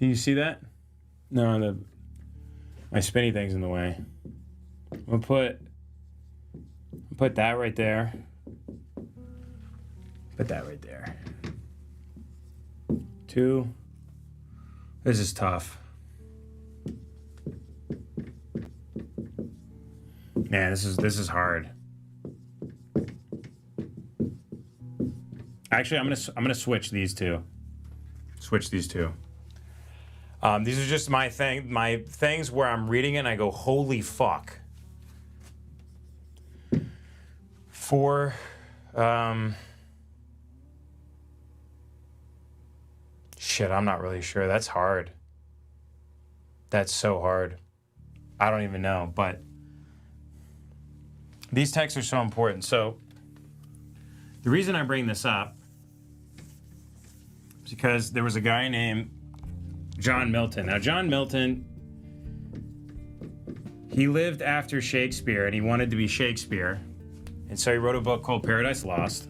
Can you see that? No, my spinny thing's in the way. I'll put that right there. Put that right there. 2. This is tough. Man, this is hard. Actually, I'm gonna switch these two. Switch these two. These are just my things where I'm reading it and I go, holy fuck. For shit, I'm not really sure. That's hard. That's so hard. I don't even know, but these texts are so important. So the reason I bring this up is because there was a guy named John Milton. Now, John Milton, he lived after Shakespeare and he wanted to be Shakespeare. And so he wrote a book called Paradise Lost.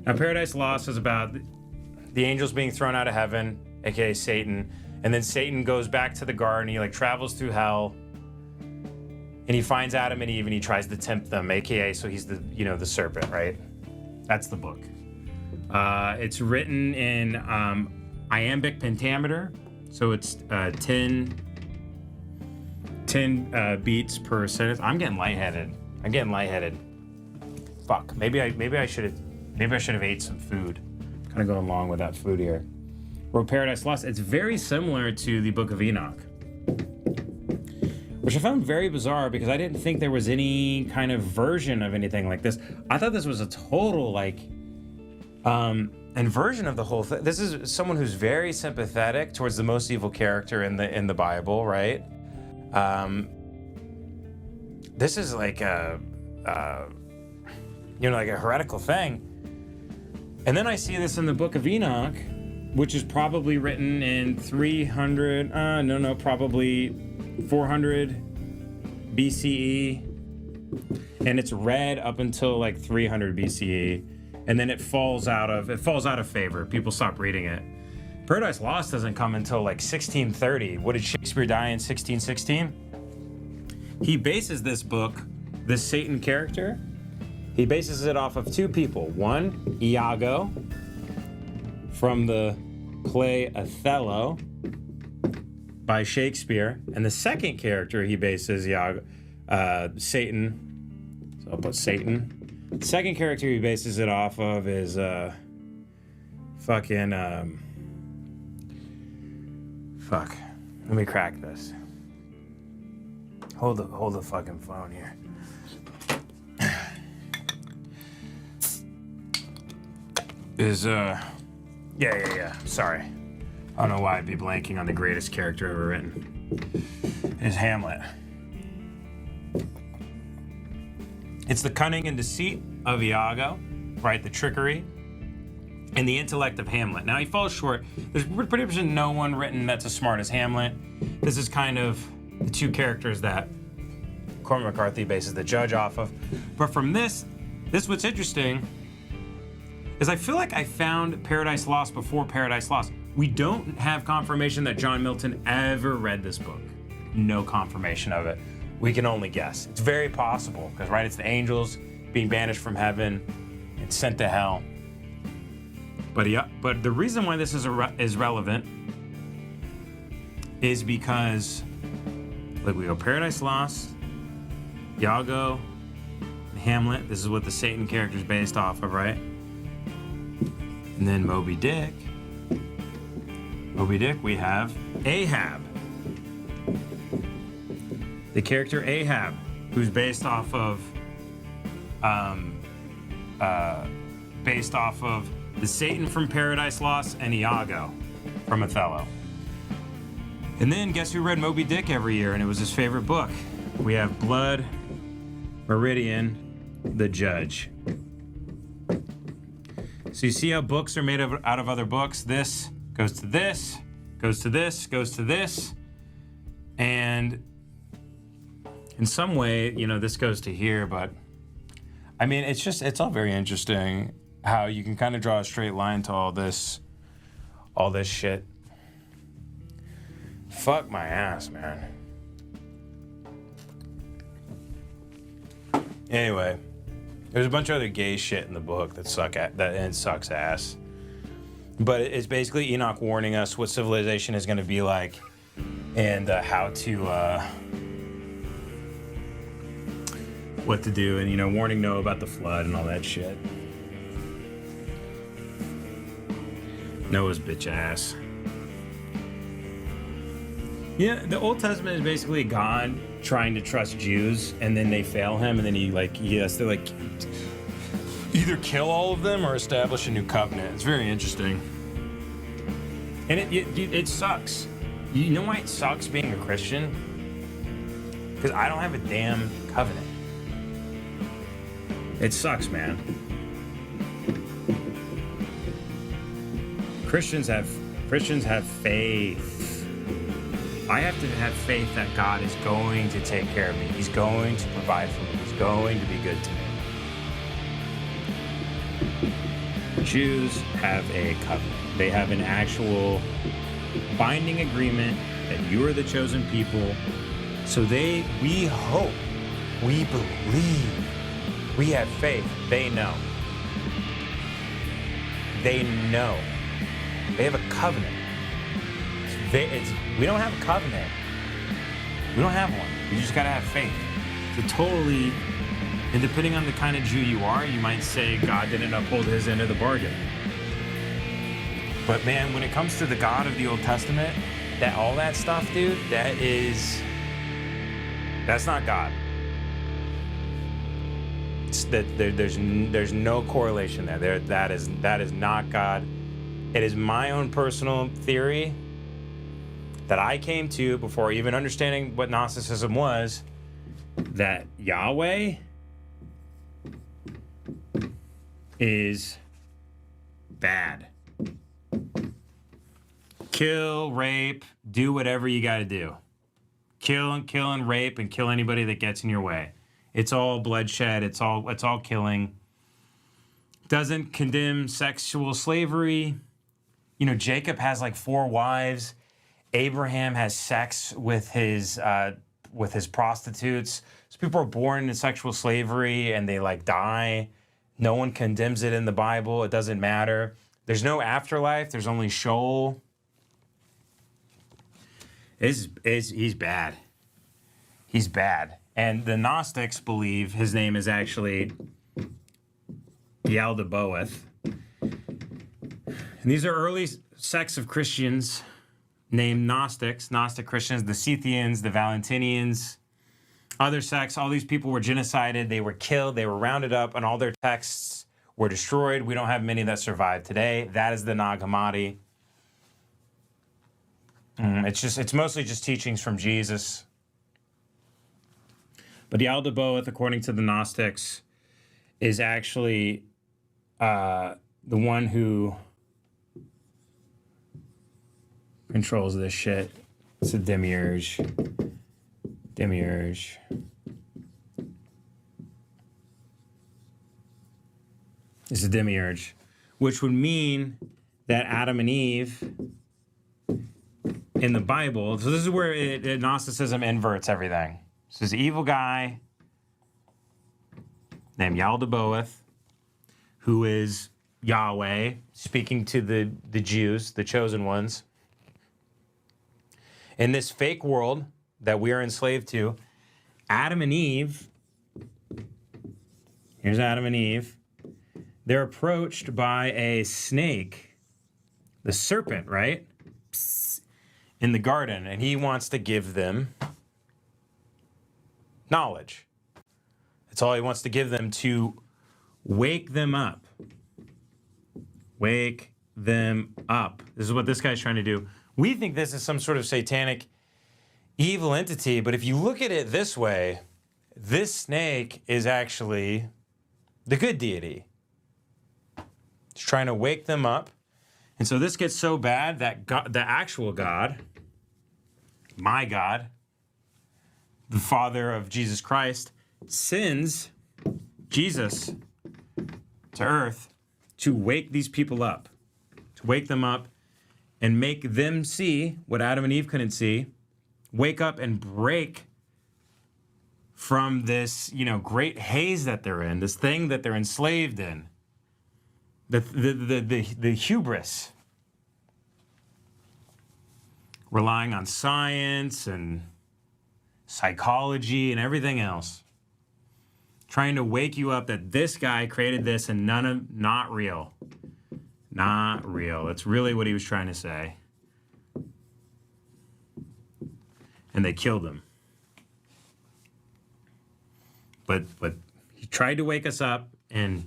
Now, Paradise Lost is about the angels being thrown out of heaven, aka Satan, and then Satan goes back to the garden. He travels through hell, and he finds Adam and Eve, and he tries to tempt them, aka so he's the serpent, right? That's the book. It's written in iambic pentameter, so it's 10 beats per sentence. I'm getting lightheaded. Fuck. Maybe I should have ate some food. Kind of going along with that food here. Wrote Paradise Lost. It's very similar to the Book of Enoch, which I found very bizarre because I didn't think there was any kind of version of anything like this. I thought this was a total inversion of the whole thing. This is someone who's very sympathetic towards the most evil character in the Bible, right? This is like a heretical thing. And then I see this in the Book of Enoch, which is probably written in 400 BCE. And it's read up until 300 BCE. And then it falls out of favor. People stop reading it. Paradise Lost doesn't come until 1630. What did Shakespeare die in 1616? He bases this book, this Satan character, he bases it off of two people. One, Iago, from the play Othello by Shakespeare. And the second character he bases Satan. So I'll put Satan. The second character he bases it off of is fuck. Let me crack this. Hold the fucking phone here. Yeah. Sorry. I don't know why I'd be blanking on the greatest character ever written. Is Hamlet. It's the cunning and deceit of Iago, right? The trickery and the intellect of Hamlet. Now he falls short. There's pretty much no one written that's as smart as Hamlet. This is kind of the two characters that Cormac McCarthy bases the judge off of. But from this what's interesting is I feel like I found Paradise Lost before Paradise Lost. We don't have confirmation that John Milton ever read this book. No confirmation of it. We can only guess. It's very possible because, right, it's the angels being banished from heaven and sent to hell. But the reason why this is relevant is because, look, we go Paradise Lost, Iago, and Hamlet. This is what the Satan character is based off of, right? And then Moby Dick, we have Ahab. The character Ahab, who's based off of the Satan from Paradise Lost and Iago from Othello. And then guess who read Moby Dick every year and it was his favorite book? We have Blood Meridian, the Judge. So you see how books are made out of other books? This goes to this, goes to this, goes to this. And in some way, this goes to here, but I mean, it's all very interesting how you can kind of draw a straight line to all this all this shit. Fuck my ass, man. Anyway, there's a bunch of other gay shit in the book that sucks ass. But it's basically Enoch warning us what civilization is going to be like, and how to what to do, and warning Noah about the flood and all that shit. Noah's bitch ass. Yeah, the Old Testament is basically God trying to trust Jews, and then they fail him, and then he has to either kill all of them or establish a new covenant. It's very interesting. And it sucks. You know why it sucks being a Christian? Because I don't have a damn covenant. It sucks, man. Christians have faith. I have to have faith that God is going to take care of me. He's going to provide for me. He's going to be good to me. Jews have a covenant. They have an actual binding agreement that you are the chosen people. So we hope, we believe, we have faith. They know. They know. They have a covenant. We don't have a covenant. We don't have one. You just gotta have faith. So totally, and depending on the kind of Jew you are, you might say God didn't uphold his end of the bargain. But man, when it comes to the God of the Old Testament, all that stuff, dude, that's not God. There's no correlation there. That is not God. It is my own personal theory that I came to before even understanding what Gnosticism was, that Yahweh is bad. Kill, rape, do whatever you got to do. Kill and rape and kill anybody that gets in your way. It's all bloodshed. It's all killing. Doesn't condemn sexual slavery. Jacob has 4 wives. Abraham has sex with his prostitutes. So people are born into sexual slavery and they die. No one condemns it in the Bible. It doesn't matter. There's no afterlife. There's only Sheol. He's bad. He's bad. And the Gnostics believe his name is actually Yaldabaoth. And these are early sects of Christians named Gnostics, Gnostic Christians, the Scythians, the Valentinians, other sects. All these people were genocided. They were killed. They were rounded up, and all their texts were destroyed. We don't have many that survive today. That is the Nag Hammadi. It's mostly just teachings from Jesus. But Yaldabaoth, according to the Gnostics, is actually the one who controls this shit. It's a demiurge. It's a demiurge, which would mean that Adam and Eve in the Bible, so this is where Gnosticism inverts everything. So this evil guy named Yaldabaoth, who is Yahweh, speaking to the Jews, the chosen ones. In this fake world that we are enslaved to, Adam and Eve, here's Adam and Eve, they're approached by a snake, the serpent, right? In the garden, and he wants to give them knowledge. That's all he wants to give them, to wake them up. Wake them up. This is what this guy's trying to do. We think this is some sort of satanic evil entity, but if you look at it this way, this snake is actually the good deity. It's trying to wake them up. And so this gets so bad that God, the actual God, my God, the Father of Jesus Christ, sends Jesus to earth to wake these people up, to wake them up and make them see what Adam and Eve couldn't see, wake up and break from this, great haze that they're in, this thing that they're enslaved in, the hubris, relying on science and psychology and everything else, trying to wake you up that this guy created this and not real. Not real. That's really what he was trying to say. And they killed him. But he tried to wake us up, and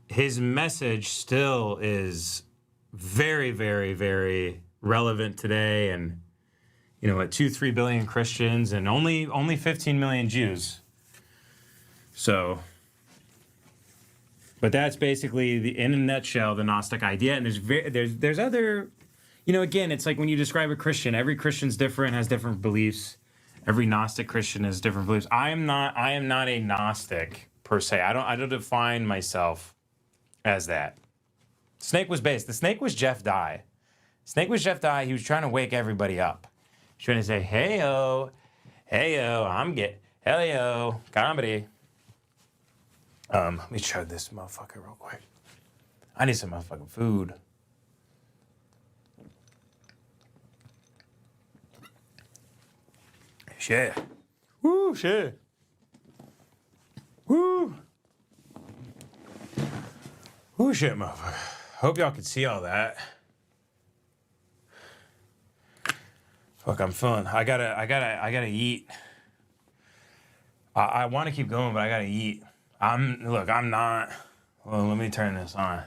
his message still is very, very, very relevant today. And, 2-3 billion Christians and only 15 million Jews. So, but that's basically in a nutshell, the Gnostic idea. And there's other, again, it's like when you describe a Christian, every Christian's different, has different beliefs. Every Gnostic Christian has different beliefs. I am not a Gnostic per se. I don't define myself as that. The snake was Jeff Dye. Snake was Jeff Dye. He was trying to wake everybody up. He's trying to say, hey-o, hey-yo, comedy. Let me chug this motherfucker real quick. I need some motherfucking food. Shit. Woo, shit. Woo. Woo, shit, motherfucker. Hope y'all can see all that. Fuck, I'm feeling. I gotta eat. I want to keep going, but I gotta eat. I'm not. Well, let me turn this on.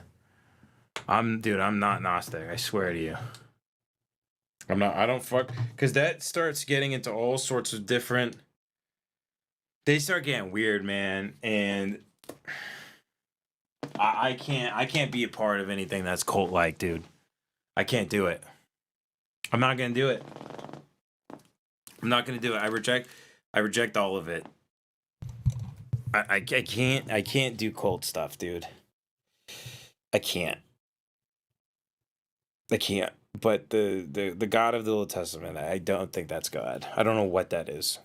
I'm not Gnostic. I swear to you. I'm not. I don't fuck, because that starts getting into all sorts of different. They start getting weird, man, and I can't be a part of anything that's cult-like, dude. I can't do it. I'm not gonna do it. I'm not gonna do it. I reject all of it. I can't do cult stuff, dude. I can't. But the God of the Old Testament, I don't think that's God. I don't know what that is.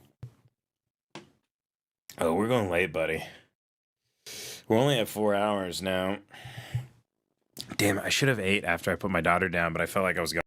Oh, we're going late, buddy. We're only at 4 hours now. Damn it, I should have ate after I put my daughter down, but I felt like I was going.